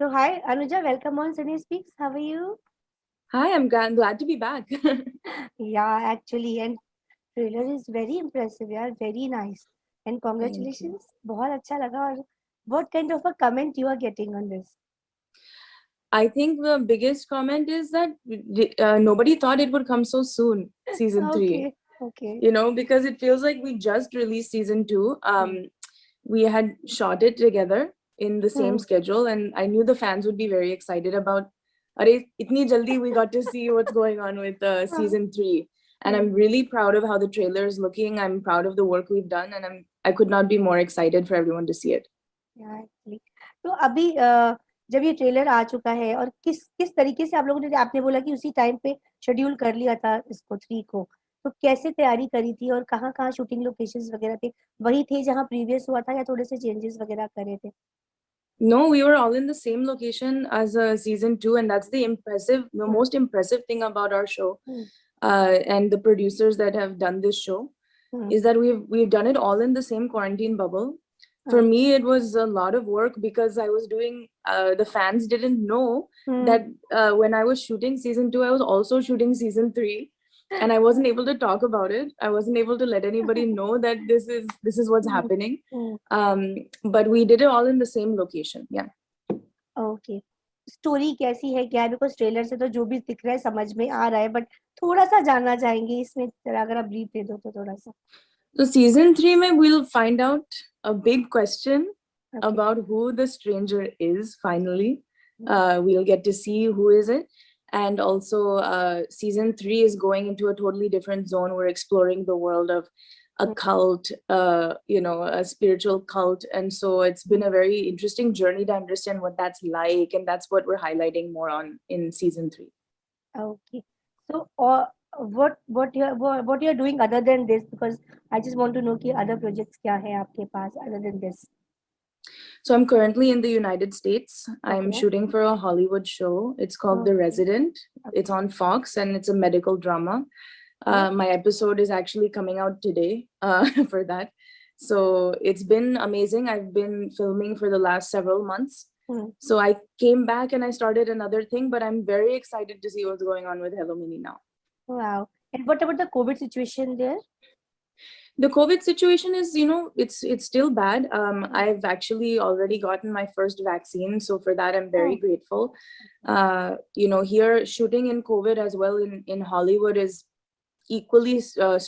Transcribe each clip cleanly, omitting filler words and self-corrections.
So hi Anuja, welcome on Sunny Speaks. How are you? Hi, I'm glad to be back. Yeah, actually, and trailer is very impressive, यार, very nice. And Thank you. congratulations, बहुत अच्छा लगा. और what kind of a comment you are getting on this? I think the biggest comment is that nobody thought it would come so soon, season three. Okay, okay. Because it feels like we just released season two. Hmm. We had shot it together in the same Hmm. schedule, and I knew the fans would be very excited about. Arey, itni jaldi we got to see what's going on with season three, and Hmm. I'm really proud of how the trailer is looking. I'm proud of the work we've done, and I could not be more excited for everyone to see it. Yeah, actually. तो अभी जब ये trailer आ चुका है और किस किस तरीके से आप लोगों ने आपने बोला कि उसी टाइम पे शेड्यूल कर लिया था इसको 3 को, तो कैसे तैयारी करी थी और कहाँ-कहाँ शूटिंग लोकेशंस वगैरह थे? वही थे जहाँ प्रीवियस हुआ था या थोड़े से चेंजेस वगैरह करे थे? No, we were all in the same location as season two, and that's the hmm, most impressive thing about our show, hmm, and the producers that have done this show hmm, is that we've done it all in the same quarantine bubble. For हाँ, me, it was a lot of work because I was doing. The fans didn't know hmm, that when I was shooting season two, I was also shooting season three, and I wasn't able to talk about it. I wasn't able to let anybody know that this is what's hmm, happening. Hmm, But we did it all in the same location. Yeah. Okay. Story कैसी है, क्या है? Because trailer से तो जो भी दिख रहा है समझ में आ रहा है, बट थोड़ा-सा जानना चाहेंगे इसमें ज़रा अगर आप ब्रीफ दे दो तो थोड़ा-सा? So season three, mein, we'll find out a big question okay. about who the stranger is. Finally, hmm, we'll get to see who is it, and also season three is going into a totally different zone. We're exploring the world of a hmm, cult, a spiritual cult, and so it's been hmm, a very interesting journey to understand what that's like, and that's what we're highlighting more on in season three. Okay. So what you are doing other than this? Because I just want to know कि other projects क्या हैं आपके पास other than this? So I'm currently in the United States. I'm okay, shooting for a Hollywood show. It's called The okay, Resident. It's okay, on Fox and it's a medical drama. Okay. My episode is actually coming out today for that. So it's been amazing. I've been filming for the last several months. Hmm, So I came back and I started another thing, but I'm very excited to see what's going on with Hello Mini now. Wow. And what about the COVID situation there? The COVID situation is, it's still bad. I've actually already gotten my first vaccine, so for that I'm very oh, grateful. Here shooting in COVID as well in Hollywood is equally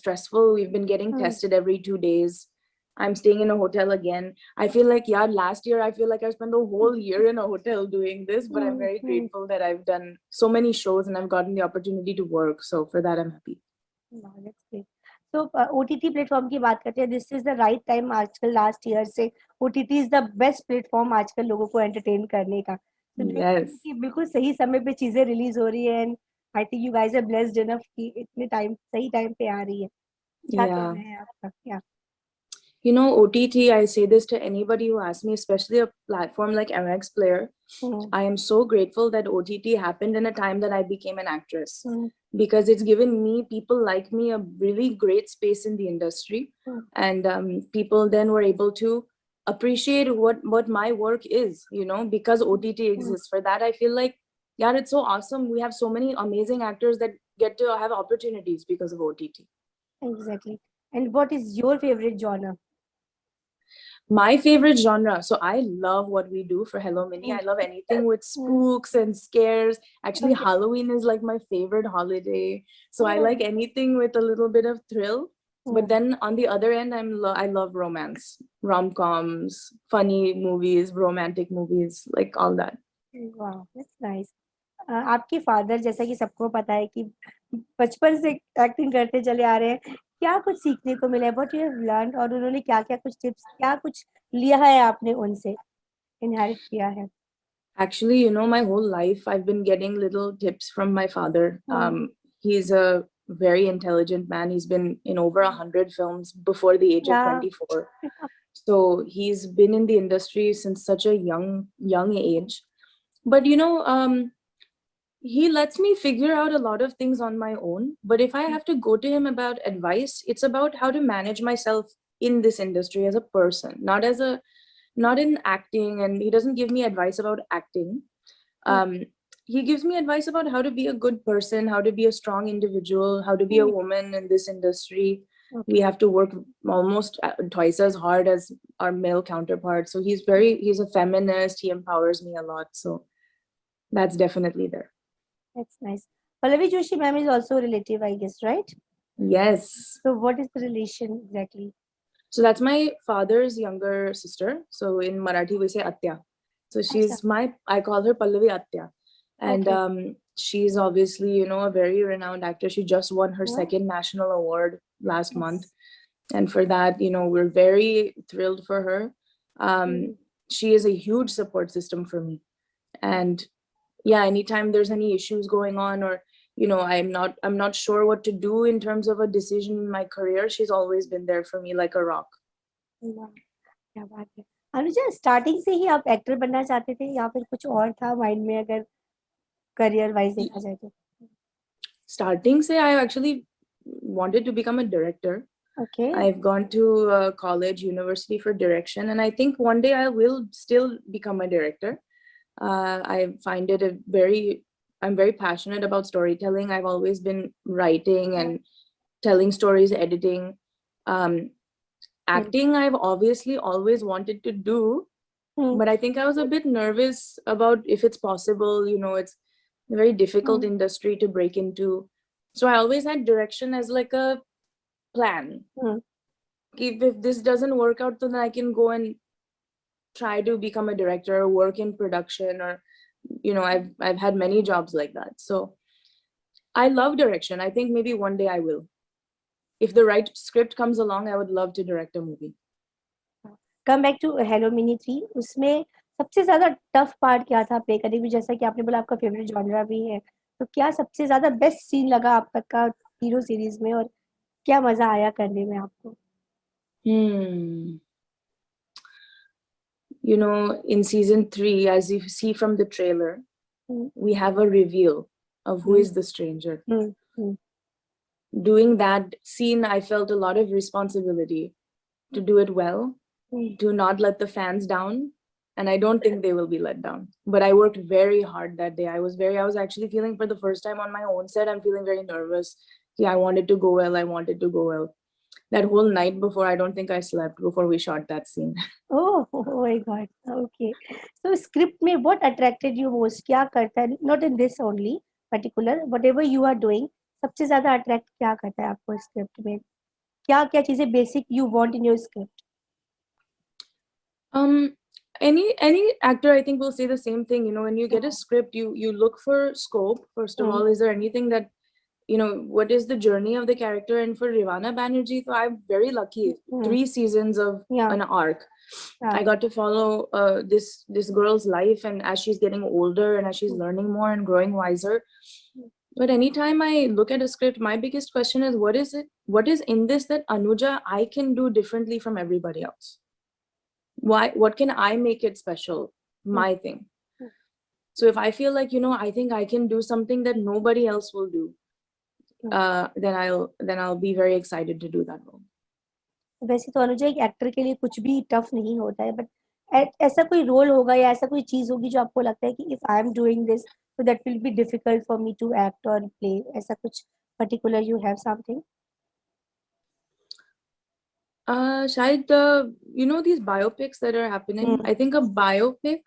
stressful. We've been getting hmm, tested every 2 days. I'm staying in a hotel again. I feel like, yeah, last year I feel like I spent the whole year in a hotel doing this, but I'm hmm, very hmm. grateful that I've done so many shows and I've gotten the opportunity to work. So for that I'm happy. Wow, that's great. तो OTT platform की बात करते हैं. This is the right time आजकल last year से OTT is the best platform आजकल लोगों को एंटरटेन करने का. तो डू यू थिंक Yes. कि बिल्कुल सही समय पे चीज़ें रिलीज़ हो रही है and I think you guys are blessed enough कि इतने टाइम सही टाइम पे आ रही है. क्या Yeah. कहना है आपका? या OTT, I say this to anybody who asks me, especially a platform like MX Player. Hmm, I am so grateful that OTT happened in a time that I became an actress hmm, because it's given me, people like me, a really great space in the industry. Hmm, And people then were able to appreciate what my work is, because OTT hmm. exists. For that, I feel like, yeah, it's so awesome. We have so many amazing actors that get to have opportunities because of OTT. Exactly. And what is your favourite genre? My favorite genre. So I love what we do for Hello Mini. Hmm, I love anything with hmm, spooks and scares. Actually, okay. Halloween is like my favorite holiday. So I oh! like anything with a little bit of thrill. But hmm, then on the other end, I love romance, rom-coms, funny movies, romantic movies, like all that. Wow, that's nice. आपके father जैसा कि सबको पता है कि बचपन से acting करते चले आ रहे हैं, क्या कुछ सीखने को मिला है? व्हाट यू हैव लर्न्ड और उन्होंने क्या-क्या कुछ टिप्स क्या कुछ लिया है आपने उनसे, इनहेरिट किया है? Actually, my whole life I've been getting little tips from my father. Hmm, He's a very intelligent man. He's been in over 100 films before the age of या 24. So he's been in the industry since such a young age. But he lets me figure out a lot of things on my own. But if I have to go to him about advice, it's about how to manage myself in this industry as a person, not as a not in acting, and he doesn't give me advice about acting. Um, he gives me advice about how to be a good person, how to be a strong individual, how to be a woman in this industry. We have to work almost twice as hard as our male counterparts. So he's a feminist. He empowers me a lot. So that's definitely there. That's nice. Pallavi Joshi ma'am is also a relative, I guess, right? Yes. So what is the relation exactly? So that's my father's younger sister. So in Marathi we say Atya. So I call her Pallavi Atya. And she's obviously, you know, a very renowned actor. She just won her second national award last month. And for that, you know, we're very thrilled for her. She is a huge support system for me. And yeah, anytime there's any issues going on, or you know, I'm not sure what to do in terms of a decision in my career, she's always been there for me like a rock. क्या बात है। Anuja, starting से ही आप actor बनना चाहते थे या फिर कुछ और था माइंड में, अगर करियर वाइज देखा जाए तो? Starting say I actually wanted to become a director. Okay. I've gone to college, university for direction, and I think one day I will still become a director. I find it I'm very passionate about storytelling. I've always been writing and telling stories, editing. Acting, I've obviously always wanted to do, but I think I was a bit nervous about if it's possible. You know, it's a very difficult industry to break into. So I always had direction as like a plan. If this doesn't work out, then I can go and try to become a director or work in production, or you know, I've had many jobs like that. So I love direction. I think maybe one day I will. If the right script comes along, I would love to direct a movie. Come back to Hello Mini 3. उसमें सबसे ज्यादा tough part क्या था play करने में? जैसा कि आपने बोला आपका फेवरेट जॉनरा भी है, तो क्या सबसे ज्यादा बेस्ट सीन लगा आप तक का हीरो सीरीज में, और क्या मजा आया करने में आपको? You know, in season 3, as you see from the trailer, we have a reveal of who is the stranger. Doing that scene, I felt a lot of responsibility to do it well, to not let the fans down. And I don't think they will be let down. But I worked very hard that day. I was actually feeling, for the first time on my own set, I'm feeling very nervous. Yeah, I wanted to go well. I wanted to go well. That whole night before, I don't think I slept before we shot that scene. Oh my God. Okay. So script में what attracted you most? क्या करता है? Not in this only particular, whatever you are doing, सबसे ज्यादा attract क्या करता है आपको script में? क्या क्या चीजें basic you want in your script? Any actor, I think, will say the same thing. You know, when you get a script, you look for scope. First of all, is there anything that, you know, what is the journey of the character? And for Rivana Banerjee, so I'm very lucky. 3 seasons of an arc. I got to follow this girl's life, and as she's getting older and as she's learning more and growing wiser. But anytime I look at a script, my biggest question is, what is in this that Anuja I can do differently from everybody else? What can I make it special? My thing. So if I feel like, you know, I think I can do something that nobody else will do, then I'll be very excited to do that role. वैसे तो अनुजा एक actor के लिए कुछ भी tough नहीं होता है, बट ऐसा कोई रोल होगा या ऐसा कोई चीज होगी जो आपको लगता है कि if I am doing this so that will be difficult for me to act or play, ऐसा कुछ particular you have something? Shahid, you know, these biopics that are happening, I think a biopic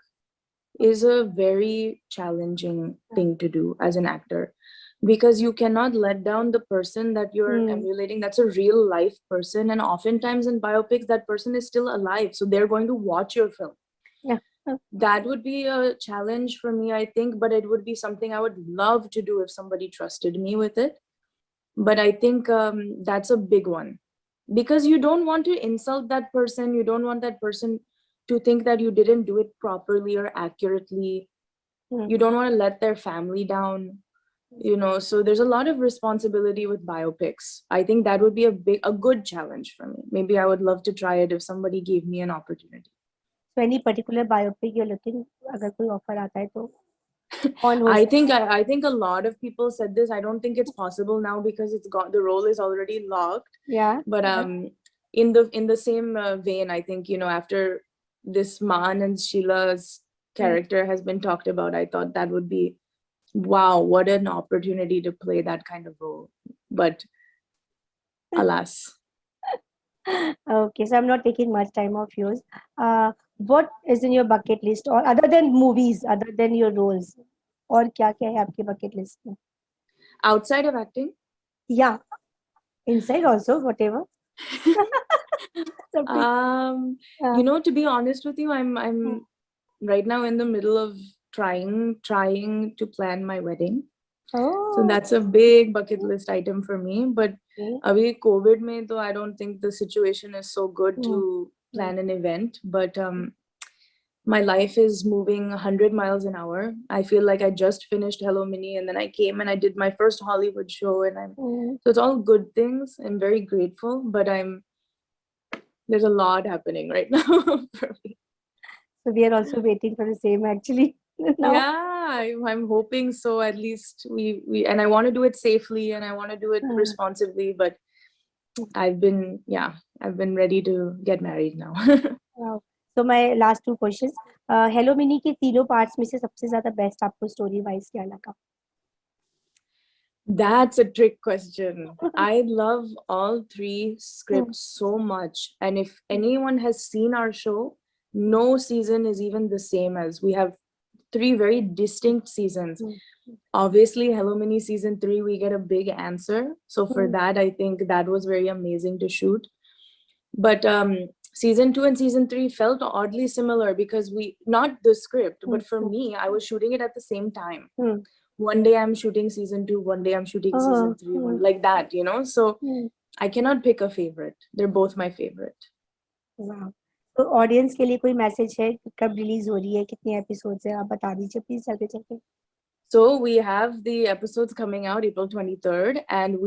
is a very challenging thing to do as an actor, because you cannot let down the person that you're emulating. That's a real life person, and oftentimes in biopics that person is still alive, so they're going to watch your film. That would be a challenge for me, I think, but it would be something I would love to do if somebody trusted me with it. But I think that's a big one, because you don't want to insult that person. You don't want that person to think that you didn't do it properly or accurately. You don't want to let their family down, you know. So there's a lot of responsibility with biopics. I think that would be a good challenge for me. Maybe I would love to try it if somebody gave me an opportunity. So any particular biopic you're looking, agar koi offer aata hai to I think a lot of people said this. I don't think it's possible now because the role is already locked. Yeah. But in the same vein, I think, you know, after this Maan and Sheila's character has been talked about, I thought that would be, wow, what an opportunity to play that kind of role. But alas. Okay, so I'm not taking much time of yours. What is in your bucket list, or other than movies, other than your roles, और क्या क्या है आपके bucket list में? Outside of acting, Yeah, inside also, whatever. Something. you know, to be honest with you, I'm right now in the middle of trying to plan my wedding. So Oh, that's a big bucket list item for me. But okay. abhi COVID mein, though, I don't think the situation is so good to Hmm. plan an event. But my life is moving 100 miles an hour. I feel like I just finished Hello Mini, and then I came and I did my first Hollywood show, and so it's all good things. I'm very grateful, but there's a lot happening right now for me. So we are also waiting for the same actually. Now. Yeah, I'm hoping so. At least we and I want to do it safely and I want to do it responsibly. But I've been ready to get married now. Wow. So my last two questions. Hello Mini के तीनों parts में से सबसे ज़्यादा best आपको story wise क्या लगा? That's a trick question. I love all three scripts so much. And if anyone has seen our show, no season is even the same as we have three very distinct seasons. Obviously, Hello Mini season 3, we get a big answer. So for that, I think that was very amazing to shoot. But season 2 and season 3 felt oddly similar because not the script, but for me, I was shooting it at the same time. One day I'm shooting season 2, one day I'm shooting season 3, like that, you know? So I cannot pick a favorite. They're both my favorite. Wow. तो audience के लिए कोई message है कि कब release हो रही है, कितने एपिसोड्स हैं, आप बता दीजिए प्लीज चलते चलते. So we have the episodes coming out April 23rd, and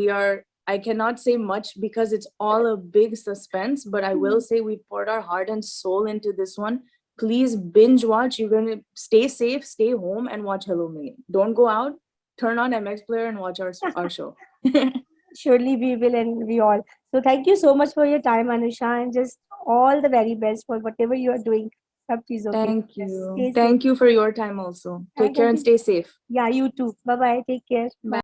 I cannot say much because it's all a big suspense, but I will say we poured our heart and soul into this one. Please binge watch. You're going to stay safe, stay home, and watch Hello Mini. Don't go out. Turn on MX Player and watch our show. Surely we will, and we all. So thank you so much for your time, Anusha, and just all the very best for whatever you are doing. Please, okay. Thank you. Stay Thank safe. you for your time also. Take care and stay safe. Yeah, you too. Bye bye. Take care. Bye.